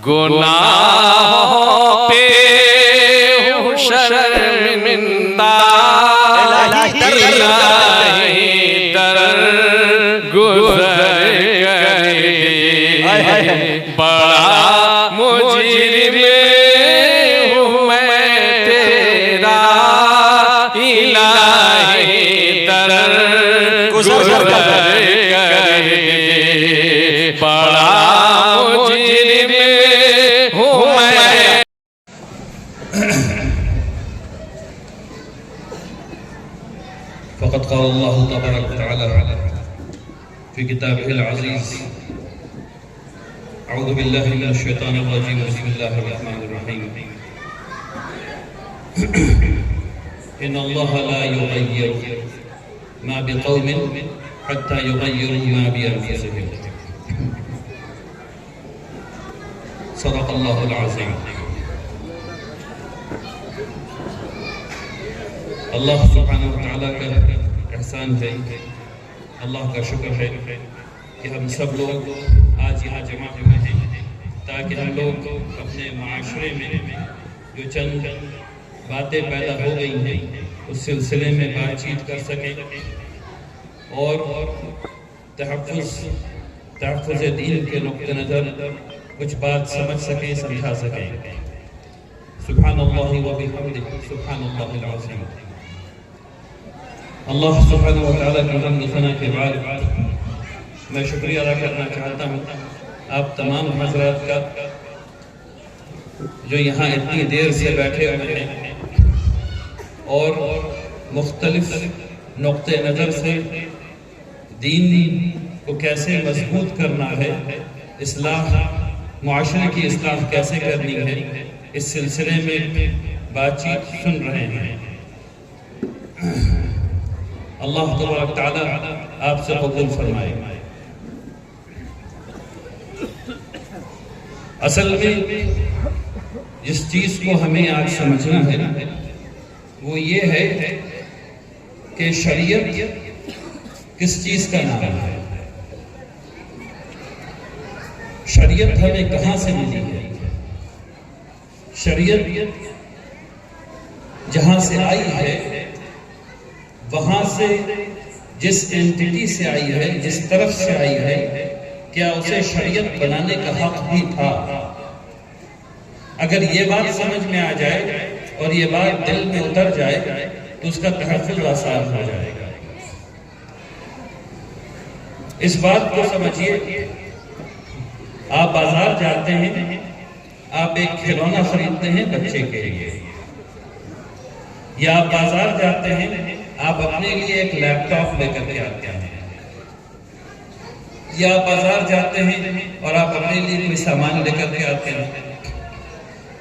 گناہوں پہ ہوں شرمندہ، الہی در گزر گئے، بڑا مجرم ہوں میں تیرا، الہی در گزر گئے، بڑا مجرم ہوں میں۔ فقد قال الله تبارك وتعالى في كتابه العزيز: أعوذ بالله من الشيطان الرجيم، بسم الله الرحمن الرحيم. إن الله لا يغير ما بقوم حتى يغيروا ما بأنفسهم. صدق الله العظيم. اللہ سبحانہ وتعالیٰ کا احسان ہے، اللہ کا شکر ہے کہ ہم سب لوگ آج یہاں جمع ہوئے ہیں تاکہ ہم لوگ اپنے معاشرے میں جو چند باتیں پیدا ہو گئی ہیں اس سلسلے میں بات چیت کر سکیں اور تحفظ دین کے نقطہ نظر کچھ بات سمجھ سکیں، سمجھا سکیں۔ سبحان اللہ و بحمدہ، سبحان اللہ العظیم۔ اللہ سبحانہ وتعالیٰ کی حمد و ثنا کے بعد میں شکریہ ادا کرنا چاہتا ہوں آپ تمام حضرات کا جو یہاں اتنی دیر سے بیٹھے ہوئے ہیں اور مختلف نقطہ نظر سے دین کو کیسے مضبوط کرنا ہے، اصلاح معاشرے کی اصلاح کیسے کرنی ہے، اس سلسلے میں بات چیت سن رہے ہیں۔ اللہ تبارک تعالیٰ آپ سے قبول فرمائے۔ اصل میں جس چیز کو ہمیں آج سمجھنا ہے وہ یہ ہے کہ شریعت کس چیز کا نام ہے، شریعت ہمیں کہاں سے ملی ہے۔ شریعت جہاں سے آئی ہے وہاں سے جس اینٹیٹی سے آئی ہے، جس طرف سے آئی ہے، کیا اسے شریعت بنانے کا حق بھی تھا؟ اگر یہ بات سمجھ میں آ جائے اور یہ بات دل میں اتر جائے تو اس کا تحفظ آسان ہو جائے گا۔ اس بات کو سمجھیے، آپ بازار جاتے ہیں، آپ ایک کھلونا خریدتے ہیں بچے کے لیے، یا آپ بازار جاتے ہیں آپ اپنے لیے ایک لیپ ٹاپ لے کر کے آتے ہیں، یا آپ بازار جاتے ہیں اور آپ اپنے لیے کوئی سامان لے کر کے آتے ہیں۔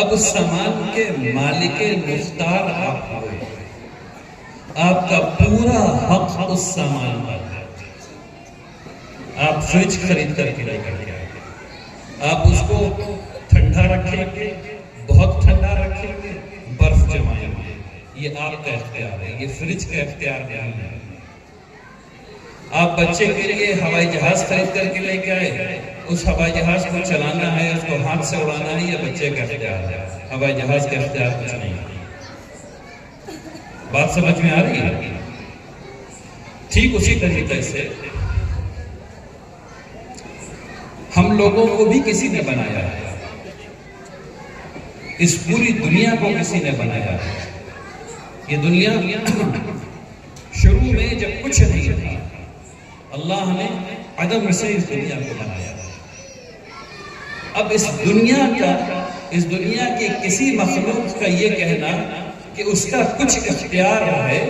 اب اس سامان کے مالک مختار آپ ہوئے، آپ کا پورا حق اس سامان پر ہے۔ آپ فریج خرید کر کے لے کر کے آئے، آپ اس کو ٹھنڈا رکھیں گے، بہت ٹھنڈا رکھیں گے، برف جمائیں گے، یہ آپ کا اختیار ہے، یہ فریج کا اختیار نہیں ہے۔ آپ بچے کے لیے ہوائی جہاز خرید کر کے لے کے آئے، اس ہوائی جہاز کو چلانا ہے، اس کو ہاتھ سے اڑانا ہے، یہ بچے کا اختیار ہے، ہوائی جہاز کا اختیار کچھ نہیں ہے۔ بات سمجھ میں آ رہی ہے؟ ٹھیک اسی طریقے سے ہم لوگوں کو بھی کسی نے بنایا ہے، اس پوری دنیا کو کسی نے بنایا ہے۔ یہ دنیا شروع میں جب کچھ نہیں تھا، اللہ نے عدم سے اس دنیا کو بنایا۔ اب اس دنیا کے کسی مخلوق کا یہ کہنا کہ اس کا کچھ اختیار ہے،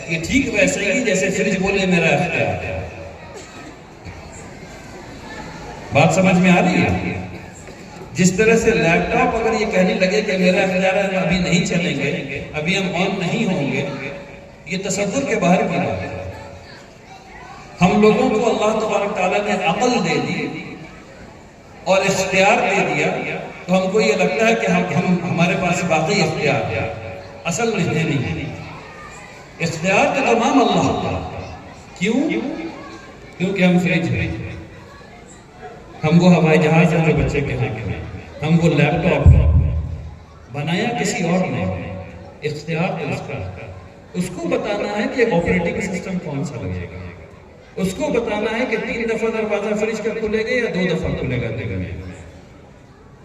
یہ ٹھیک ویسے ہی جیسے فریج بولے میرا اختیار ہے۔ بات سمجھ میں آ رہی ہے؟ جس طرح سے لیپ ٹاپ اگر یہ کہنے لگے کہ میرا اختیار ہے، ابھی نہیں چلیں گے، ابھی ہم آن نہیں ہوں گے، یہ تصور کے باہر کی بات ہے۔ ہم لوگوں کو اللہ تبارک تعالیٰ نے عقل دے دی اور اختیار دے دیا، تو ہم کو یہ لگتا ہے کہ ہمارے پاس واقعی اختیار ہے، اصل میں نہیں۔ اختیار تو تمام اللہ کا۔ کیوں؟ کیونکہ ہم فریج ہیں، ہم وہ ہوائی جہاز ہیں جو بچے کے ہیں، ہم وہ لیپ ٹاپ بنایا کسی اور نے، اختیار ہے اس کا، اس کو بتانا ہے کہ آپریٹنگ سسٹم کون سا لگے گا، اس کو بتانا ہے کہ 3 دفعہ دروازہ فریج کا کھلے گا یا 2 دفعہ کھلے گا دن میں،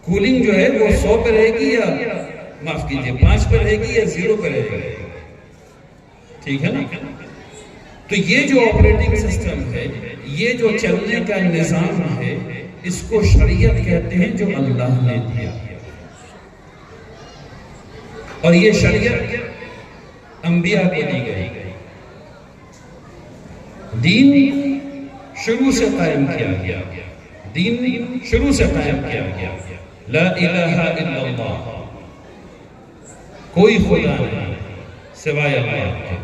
کولنگ جو ہے وہ 100 پہ رہے گی یا معاف کیجیے 5 پہ رہے گی یا 0 پہ رہے گی، ٹھیک ہے نا؟ تو یہ جو آپریٹنگ سسٹم ہے، یہ جو چلنے کا نظام ہے، اس کو شریعت کہتے ہیں جو اللہ نے دیا، اور یہ شریعت انبیاء کو دی گئی، دین شروع سے قائم کیا گیا، دین شروع سے قائم کیا گیا، لا الہ الا اللہ، کوئی خدا نہیں سوائے اللہ کے،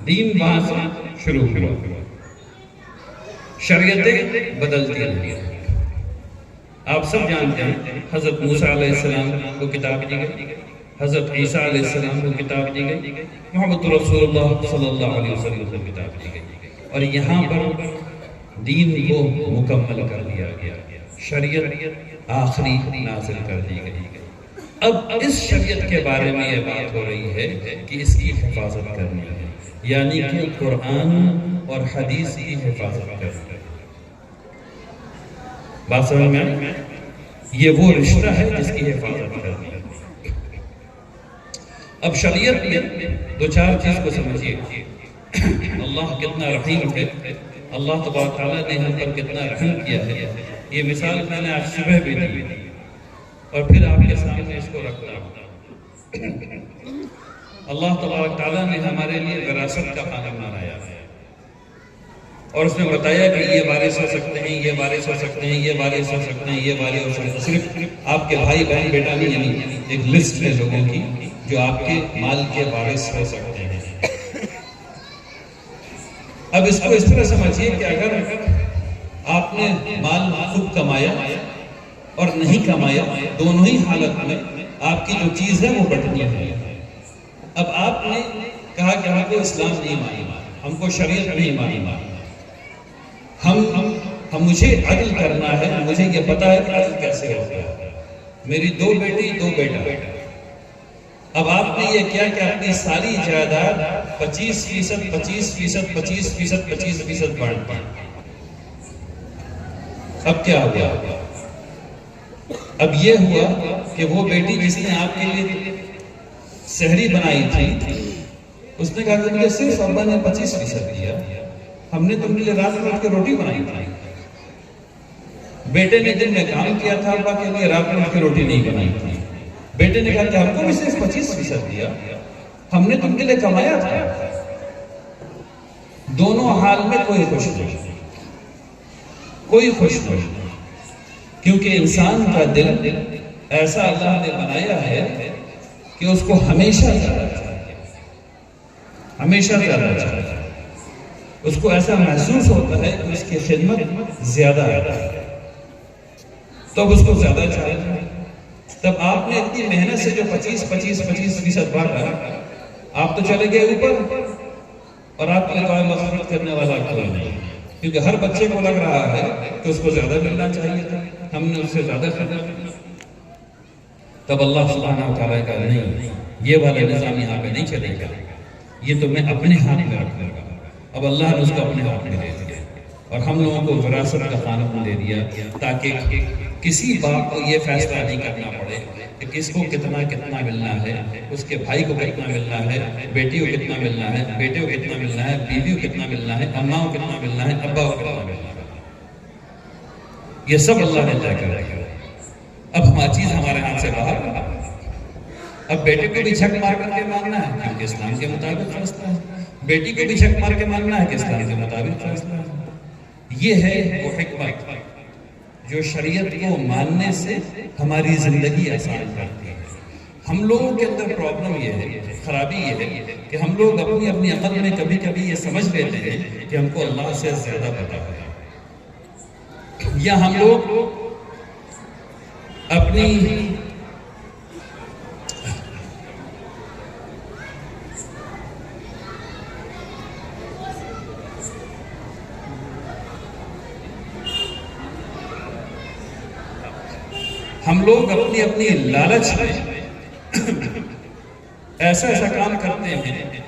دین وہاں سے شروع ہوا، شریعتیں بدلتی رہی ہیں۔ آپ سب جانتے ہیں حضرت موسیٰ علیہ السلام کو کتاب دی گئی، حضرت عیسیٰ علیہ السلام کو کتاب دی گئی، محمد رسول اللہ صلی اللہ علیہ وسلم کو کتاب دی گئی، اور یہاں پر دین کو مکمل کر دیا گیا، شریعت آخری نازل کر دی گئی۔ اب اس شریعت کے بارے میں یہ بات ہو رہی ہے کہ اس کی حفاظت کرنی ہے، یعنی کہ قرآن اور حدیث کی حفاظت کرنی ہے۔ بات سمجھ میں آئی؟ یہ وہ رشتہ ہے جس کی حفاظت کرنی ہے۔ اب شریعت میں 2-4 چیز کو سمجھیے، اللہ کتنا رحیم ہے، اللہ تبارک تعالیٰ نے ہم پر کتنا رحم کیا ہے۔ یہ مثال میں نے آج صبح بھی دی اور پھر آپ کے سامنے اس کو رکھتا ہوں۔ اللہ تبارک تعالیٰ نے ہمارے لیے وراثت کا قانون بنایا ہے، اور اس نے بتایا کہ یہ وارث ہو سکتے ہیں، یہ وارث ہو سکتے ہیں، یہ وارث ہو سکتے ہیں، یہ وارث ہو سکتے ہیں۔ صرف آپ کے بھائی بہن بیٹا نہیں، یعنی ایک لسٹ ہے لوگوں کی جو آپ کے مال کے وارث ہو سکتے ہیں۔ اب اس کو اس طرح سمجھیے کہ اگر آپ نے مال خود کمایا اور نہیں کمایا، دونوں ہی حالت میں آپ کی جو چیز ہے وہ بٹنی ہے۔ اب آپ نے کہا کہ ہم کو اسلام نہیں ماننا، ہم کو شریعت نہیں ماننا، ہم مجھے عدل کرنا ہے، مجھے یہ پتا ہے کہ عدل کیسے ہوتا ہے، میری 2 بیٹی 2 بیٹا۔ اب آپ نے یہ کیا کہ اپنی ساری جائیداد 25% 25% 25% 25% بانٹ دی۔ اب کیا ہو گیا؟ اب یہ ہوا کہ وہ بیٹی جس نے آپ کے لیے سحری بنائی تھی، اس نے کہا کہ مجھے صرف ابا نے 25% دیا، ہم نے تم کے لیے رات میں اٹھ کے روٹی بنائی تھی۔ بیٹے نے دن میں کام کیا تھا، ابا کے لیے رات میں اٹھ کے روٹی نہیں بنائی تھی۔ بیٹے نے کہا کہ ہم کو بھی صرف 25% دیا، ہم نے تم کے لیے کمایا تھا۔ دونوں حال میں کوئی خوش نہیں، کوئی خوش نہیں، کیونکہ انسان کا دل ایسا اللہ نے بنایا ہے کہ اس کو ہمیشہ زیادہ چاہیے، ہمیشہ زیادہ چاہیے، اس کو ایسا محسوس ہوتا ہے کہ اس کی خدمت زیادہ ہے، تب اس کو زیادہ چاہیے۔ تب آپ نے اتنی محنت سے جو 25% بانٹا، آپ تو چلے گئے اوپر، اور آپ کے دعائیں مغفرت کرنے والا کوئی نہیں، کیونکہ ہر بچے کو لگ رہا ہے کہ اس کو زیادہ ملنا چاہیے تھا، ہم نے اس سے زیادہ خدمت کی۔ تب اللہ سبحانہ وتعالیٰ کا نہیں، یہ والا نظام یہاں پہ نہیں چلے گا، یہ تو میں اپنے ہاتھ میں رکھوں گا۔ اب اللہ نے اس کو اپنے ہاتھ میں دے دیا، اور ہم لوگوں کو وراثت کا قانون دے دیا تاکہ کسی باپ کو یہ فیصلہ نہیں کرنا پڑے کہ کس کو کتنا کتنا ملنا ہے، اس کے بھائی کو کتنا ملنا ہے، بیٹی کو کتنا ملنا ہے، بیٹے کو کتنا ملنا ہے، بیوی کو کتنا ملنا ہے، اماں کو کتنا ملنا ہے، ابا کو کتنا ملنا ہے۔ یہ سب اللہ نے طے کر دیا۔ اب ہماری چیز ہمارے ہاتھ سے باہر، اب بیٹے کو بھی جھک مار کر کے ماننا ہے کیونکہ اسلام کے مطابق فیصلہ ہے، بیٹی کو بھی جھک مار کے ماننا ہے کہ اسلام کے مطابق فیصلہ ہے۔ یہ ہے وہ حکمت جو شریعت کو ماننے سے ہماری زندگی آسان کرتی ہے۔ ہم لوگوں کے اندر پرابلم یہ ہے، خرابی یہ ہے کہ ہم لوگ اپنی عقل میں کبھی کبھی یہ سمجھ لیتے ہیں کہ ہم کو اللہ سے زیادہ پتہ ہے، یا ہم لوگ اپنی لوگ اپنی اپنی لالچ میں ایسا ایسا کام کرتے ہیں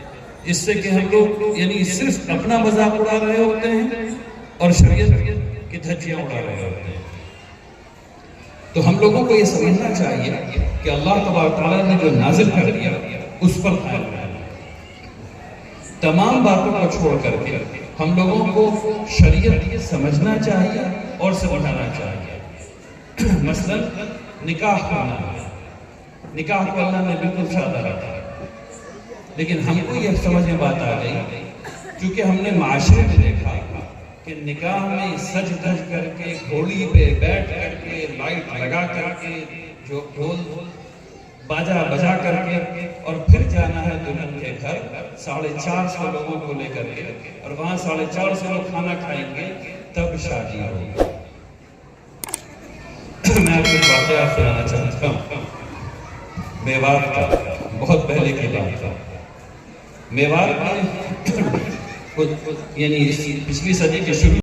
جس سے کہ ہم لوگ یعنی صرف اپنا مذاق اڑا رہے ہوتے ہیں اور شریعت کی دھجیاں اڑا رہے ہوتے ہیں۔ تو ہم لوگوں کو یہ سمجھنا چاہیے کہ اللہ تبارک تعالیٰ نے جو نازل کر دیا اس پر قائم رہنا، تمام باتوں کو چھوڑ کر کے ہم لوگوں کو شریعت سمجھنا چاہیے اور سمجھانا چاہیے۔ مثلا نکاح کرنا، نکاح کو اللہ نے بالکل سادہ رکھا، لیکن ہم کو یہ سمجھ میں بات آ گئی کیونکہ ہم نے معاشرے میں دیکھا کہ نکاح میں سج دھج کر کے گھوڑی پہ بیٹھ کر کے لائٹ لگا کر کے جو ڈھول باجا بجا کر کے اور پھر جانا ہے دلہن کے گھر 450 لوگوں کو لے کر کے، اور وہاں 450 لوگ کھانا کھائیں گے تب شادی ہوگی۔ میں آپ کو ایک واقعہ سنانا چاہتا ہوں، میوات کا، بہت پہلے کی بات تھا۔ میوات میں یعنی پچھلی صدی کے شروع